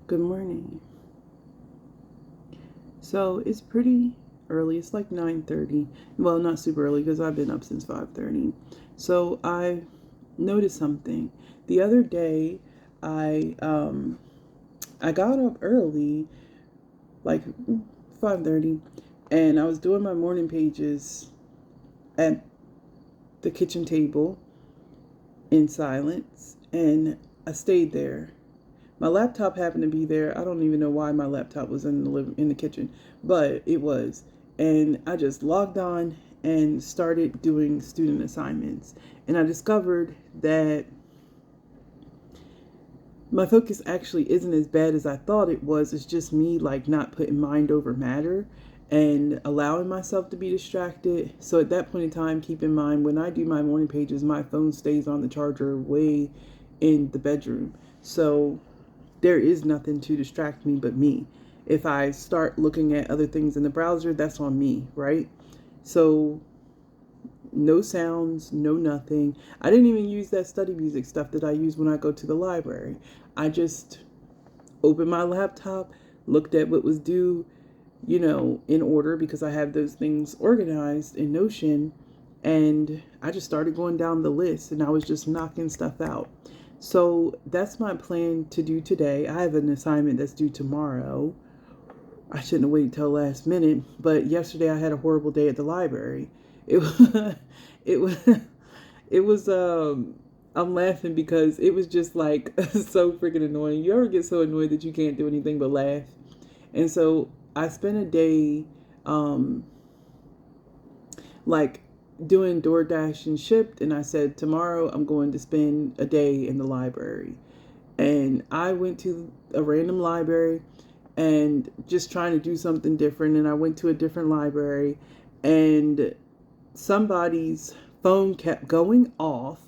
Good morning. So it's pretty early. It's like 9:30. Well, not super early because I've been up since 5:30. So I noticed something. The other day, I um I got up early, like 5:30, and I was doing my morning pages at the kitchen table in silence, and I stayed there. My laptop happened to be there. I don't even know why my laptop was in the kitchen, but it was. And I just logged on and started doing student assignments. And I discovered that my focus actually isn't as bad as I thought it was. It's just me like not putting mind over matter and allowing myself to be distracted. So at that point in time, keep in mind when I do my morning pages, my phone stays on the charger way in the bedroom. So there is nothing to distract me but me. If I start looking at other things in the browser, that's on me, right? So no sounds, no nothing. I didn't even use that study music stuff that I use when I go to the library. I just opened my laptop, looked at what was due, in order because I have those things organized in Notion, and I just started going down the list and I was just knocking stuff out. So that's my plan to do today. I have an assignment that's due tomorrow. I shouldn't have waited till last minute, but yesterday I had a horrible day at the library. It was, it was, it was, I'm laughing because it was just like so freaking annoying. You ever get so annoyed that you can't do anything but laugh? And so I spent a day, um, like doing DoorDash and Shipt, and I said, tomorrow I'm going to spend a day in the library. And I went to a random library and just trying to do something different. And I went to a different library, and somebody's phone kept going off.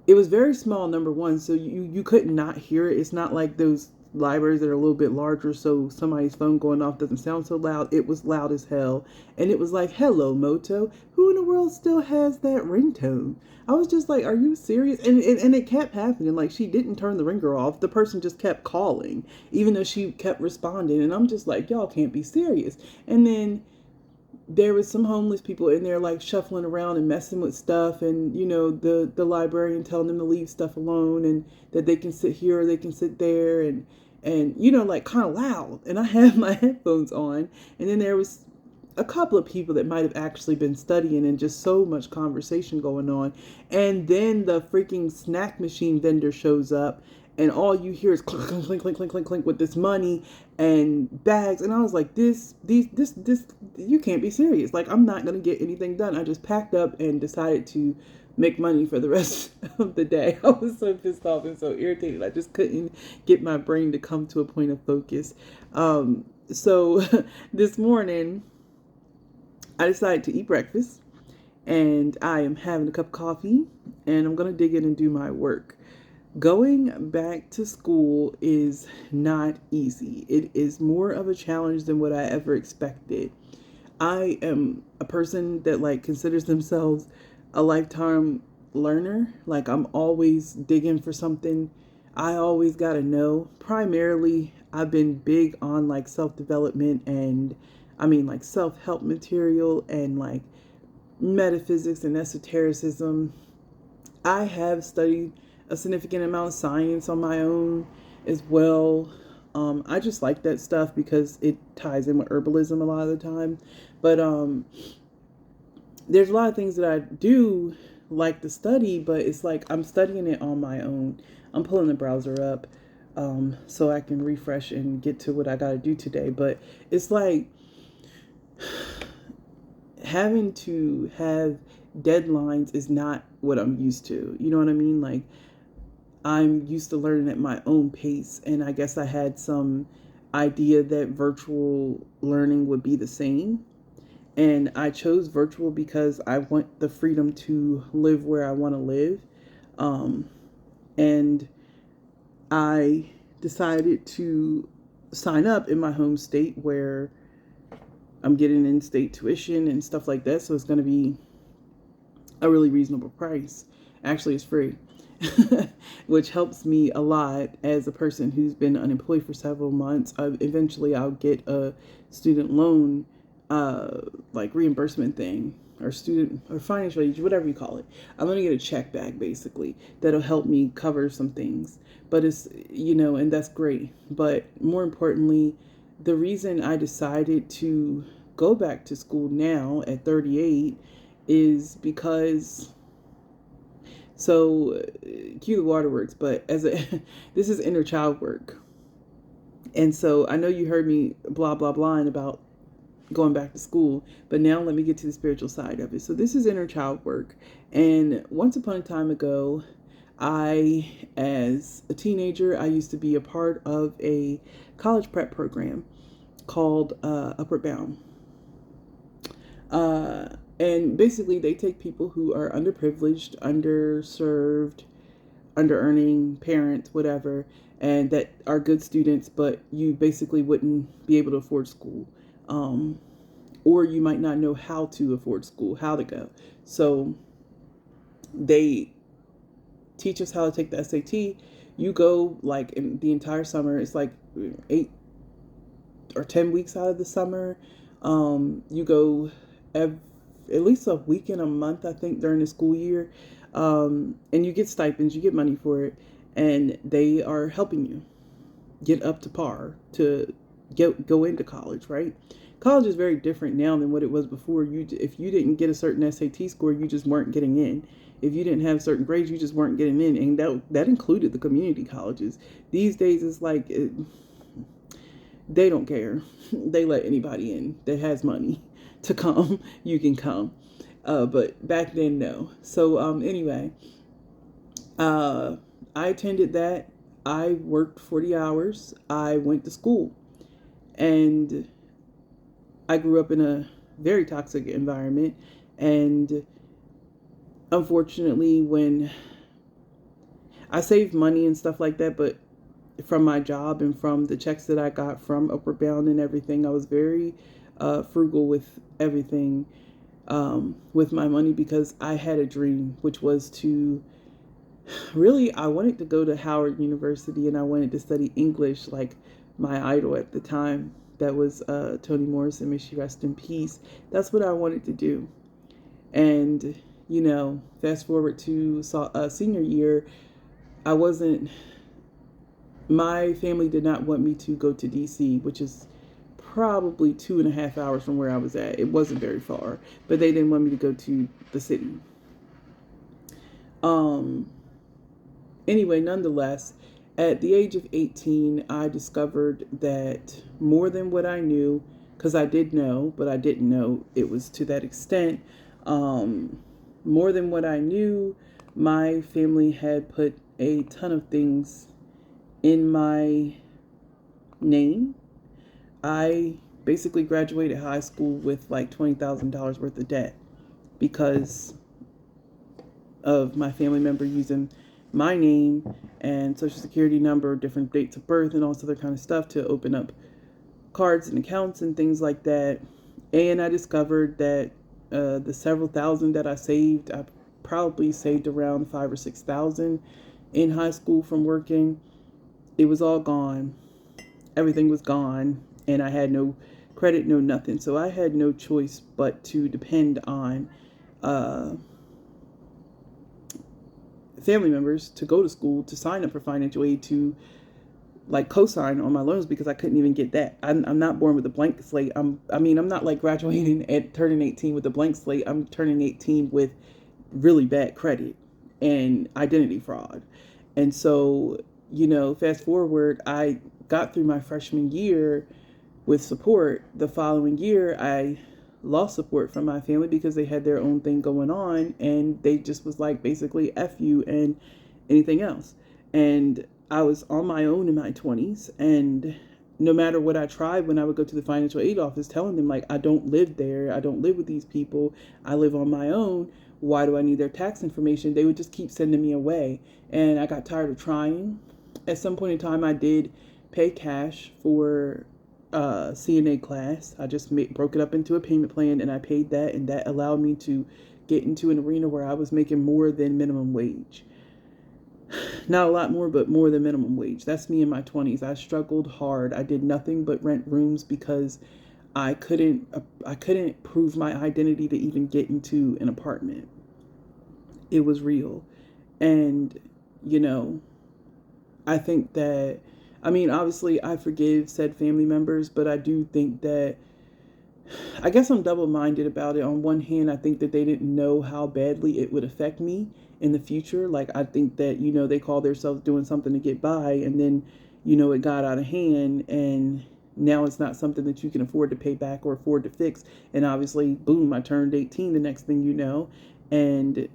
It was very small, number one, so you could not hear it. It's not like those libraries that are a little bit larger, so somebody's phone going off doesn't sound so loud. It was loud as hell, and it was like, hello Moto, who in the world still has that ringtone? I was just like, are you serious? And it kept happening. Like, she didn't turn the ringer off. The person just kept calling even though she kept responding, and I'm just like, y'all can't be serious. And then there was some homeless people in there like shuffling around and messing with stuff, and the librarian telling them to leave stuff alone and that they can sit here or they can sit there, and like kind of loud, and I had my headphones on. And then there was a couple of people that might have actually been studying, and just so much conversation going on. And then the freaking snack machine vendor shows up, and all you hear is clink, clink, clink, clink, clink, clink, clink with this money and bags. And I was like, this, you can't be serious. Like, I'm not going to get anything done. I just packed up and decided to make money for the rest of the day. I was so pissed off and so irritated. I just couldn't get my brain to come to a point of focus. So this morning, I decided to eat breakfast, and I am having a cup of coffee, and I'm going to dig in and do my work. Going back to school is not easy. It is more of a challenge than what I ever expected. I am a person that like considers themselves a lifetime learner. Like, I'm always digging for something. I always got to know. Primarily, I've been big on like self-development, and I mean like self-help material, and like metaphysics and esotericism. I have studied a significant amount of science on my own as well. I just like that stuff because it ties in with herbalism a lot of the time. But there's a lot of things that I do like to study, but it's like I'm studying it on my own. I'm pulling the browser up so I can refresh and get to what I got to do today. But it's like having to have deadlines is not what I'm used to. You know what I mean? Like, I'm used to learning at my own pace, and I guess I had some idea that virtual learning would be the same. And I chose virtual because I want the freedom to live where I want to live. Um, and I decided to sign up in my home state where I'm getting in-state tuition and stuff like that. So it's going to be a really reasonable price. Actually, it's free. which helps me a lot as a person who's been unemployed for several months. Eventually, I'll get a student loan, like reimbursement thing, or student or financial aid, whatever you call it. I'm gonna get a check back basically that'll help me cover some things. But it's, and that's great. But more importantly, the reason I decided to go back to school now at 38 is because, so cue the waterworks, but this is inner child work. And so I know you heard me blah blah blah about going back to school, but now let me get to the spiritual side of it. So this is inner child work. And once upon a time ago, as a teenager, I used to be a part of a college prep program called Upward Bound. And basically, they take people who are underprivileged, underserved, under-earning parents, whatever, and that are good students, but you basically wouldn't be able to afford school. Or you might not know how to afford school, how to go. So they teach us how to take the SAT. You go like in the entire summer. It's like 8 or 10 weeks out of the summer. You go at least a week in a month, I think, during the school year. And you get stipends, you get money for it, and they are helping you get up to par to go into college, right? College is very different now than what it was before. If you didn't get a certain SAT score, you just weren't getting in. If you didn't have certain grades, you just weren't getting in, and that included the community colleges. These days, it's like they don't care. They let anybody in that has money to come. You can come. But back then, no. So anyway, I attended that. I worked 40 hours. I went to school. And I grew up in a very toxic environment. And unfortunately, when I saved money and stuff like that, but from my job and from the checks that I got from Upward Bound and everything, I was very frugal with everything, with my money, because I had a dream, which was to I wanted to go to Howard University, and I wanted to study English, like my idol at the time. That was Toni Morrison, may she rest in peace. That's what I wanted to do. And, fast forward to senior year, my family did not want me to go to DC, which is probably 2.5 hours from where I was at. It wasn't very far, but they didn't want me to go to the city. Anyway, nonetheless, at the age of 18, I discovered that more than what I knew, because I did know, but I didn't know it was to that extent. More than what I knew, my family had put a ton of things in my name. I basically graduated high school with like $20,000 worth of debt because of my family member using my name and social security number, different dates of birth, and all this other kind of stuff to open up cards and accounts and things like that. And I discovered that the several thousand that I saved, I probably saved around 5,000 or 6,000 in high school from working. It was all gone. Everything was gone, and I had no credit, no nothing. So I had no choice but to depend on family members to go to school, to sign up for financial aid, to like co-sign on my loans, because I couldn't even get that. I'm not born with a blank slate. I'm not like graduating at turning 18 with a blank slate. I'm turning 18 with really bad credit and identity fraud. And so, fast forward, I got through my freshman year with support. The following year, I lost support from my family because they had their own thing going on, and they just was like, basically, F you and anything else. And I was on my own in my 20s, and no matter what I tried, when I would go to the financial aid office telling them, like, I don't live there, I don't live with these people, I live on my own, why do I need their tax information? They would just keep sending me away. And I got tired of trying. At some point in time, I did pay cash for CNA class. I just broke it up into a payment plan, and I paid that, and that allowed me to get into an arena where I was making more than minimum wage. not a lot more, but more than minimum wage. That's me in my 20s. I struggled hard. I did nothing but rent rooms because I couldn't prove my identity to even get into an apartment. It was real. And you know, I think that, I mean, obviously I forgive said family members, but I do think that, I guess I'm double minded about it. On one hand, I think that they didn't know how badly it would affect me in the future. Like, I think that, they call themselves doing something to get by, and then, it got out of hand, and now it's not something that you can afford to pay back or afford to fix. And obviously, boom, I turned 18 the next thing you know. And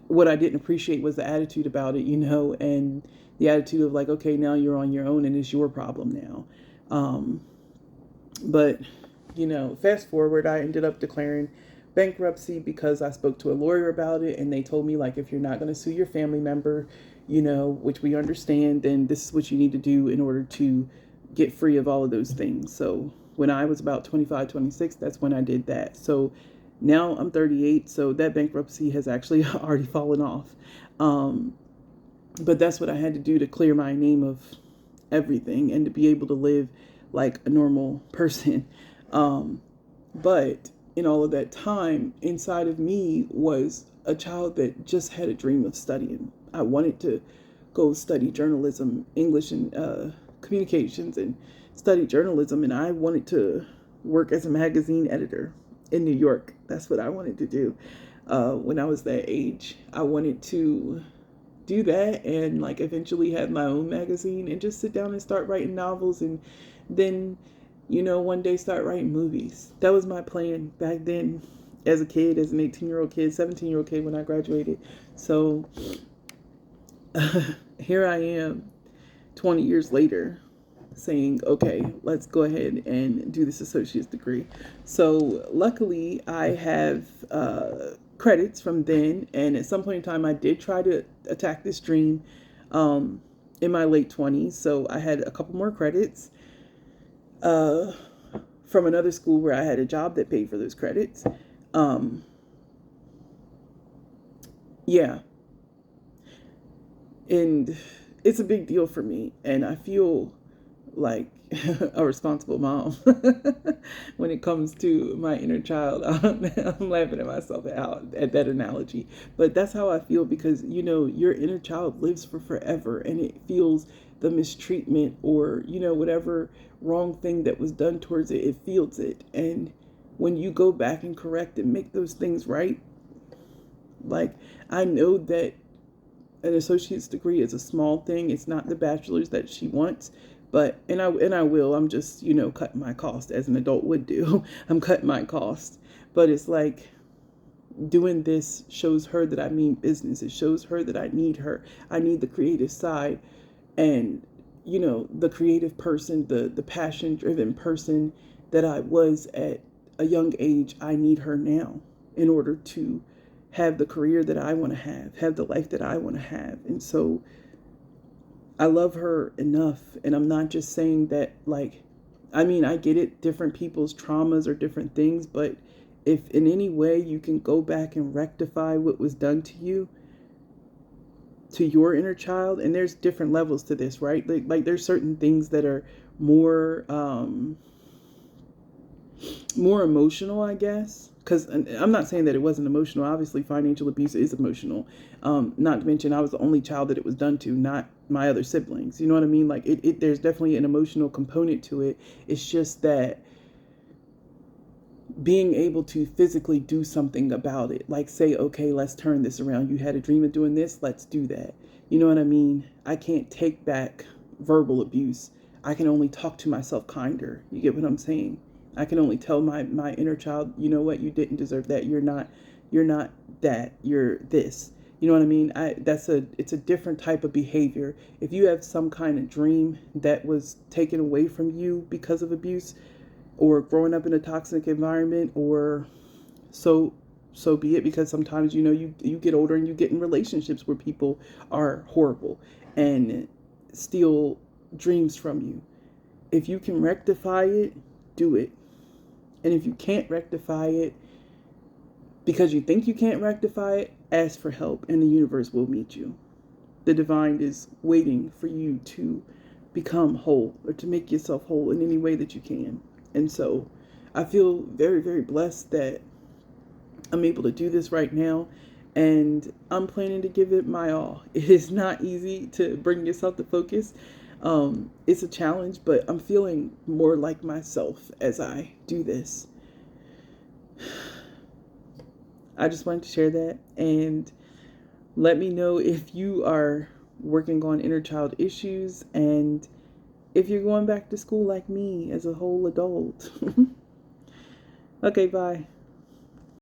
what I didn't appreciate was the attitude about it, and the attitude of like, okay, now you're on your own and it's your problem now. But fast forward, I ended up declaring bankruptcy because I spoke to a lawyer about it, and they told me, like, if you're not going to sue your family member, which we understand, then this is what you need to do in order to get free of all of those things. So when I was about 25, 26, that's when I did that. So now I'm 38, so that bankruptcy has actually already fallen off. But that's what I had to do to clear my name of everything and to be able to live like a normal person. But in all of that time, inside of me was a child that just had a dream of studying. I wanted to go study journalism, English, and communications, and study journalism. And I wanted to work as a magazine editor in New York. That's what I wanted to do when I was that age. I wanted to do that and like eventually have my own magazine and just sit down and start writing novels, and then one day start writing movies. That was my plan back then as a kid, as an 18-year-old kid, 17-year-old kid when I graduated. So here I am 20 years later saying, okay, let's go ahead and do this associate's degree. So luckily I have credits from then, and at some point in time I did try to attack this dream in my late 20s. So I had a couple more credits from another school where I had a job that paid for those credits. Yeah. And it's a big deal for me, and I feel like a responsible mom when it comes to my inner child. I'm laughing at myself at that analogy, but that's how I feel, because your inner child lives for forever, and it feels the mistreatment or whatever wrong thing that was done towards it. It feels it, and when you go back and correct and make those things right, like, I know that an associate's degree is a small thing. It's not the bachelor's that she wants, but and I will. I'm just cutting my cost as an adult would do. I'm cutting my cost, but it's like doing this shows her that I mean business. It shows her that I need her. I need the creative side, and the creative person, the passion driven person that I was at a young age. I need her now in order to have the career that I want to have the life that I want to have. And so I love her enough. And I'm not just saying that, like, I mean, I get it. Different people's traumas are different things. But if in any way you can go back and rectify what was done to you, to your inner child, and there's different levels to this, right? Like there's certain things that are more emotional, I guess. Because I'm not saying that it wasn't emotional. Obviously, financial abuse is emotional. Not to mention, I was the only child that it was done to, not my other siblings. You know what I mean? Like, there's definitely an emotional component to it. It's just that being able to physically do something about it, like say, okay, let's turn this around. You had a dream of doing this, let's do that. You know what I mean? I can't take back verbal abuse. I can only talk to myself kinder. You get what I'm saying? I can only tell my inner child, you know what, you didn't deserve that. You're not that. You're this. You know what I mean? It's a different type of behavior. If you have some kind of dream that was taken away from you because of abuse, or growing up in a toxic environment, or so be it, because sometimes you get older and you get in relationships where people are horrible and steal dreams from you. If you can rectify it, do it. And if you can't rectify it because you think you can't rectify it, ask for help, and the universe will meet you. the divine is waiting for you to become whole or to make yourself whole in any way that you can. And so I feel very, very blessed that I'm able to do this right now, and I'm planning to give it my all. It is not easy to bring yourself to focus. It's a challenge, but I'm feeling more like myself as I do this. I just wanted to share that, and let me know if you are working on inner child issues and if you're going back to school like me as a whole adult. Okay, bye.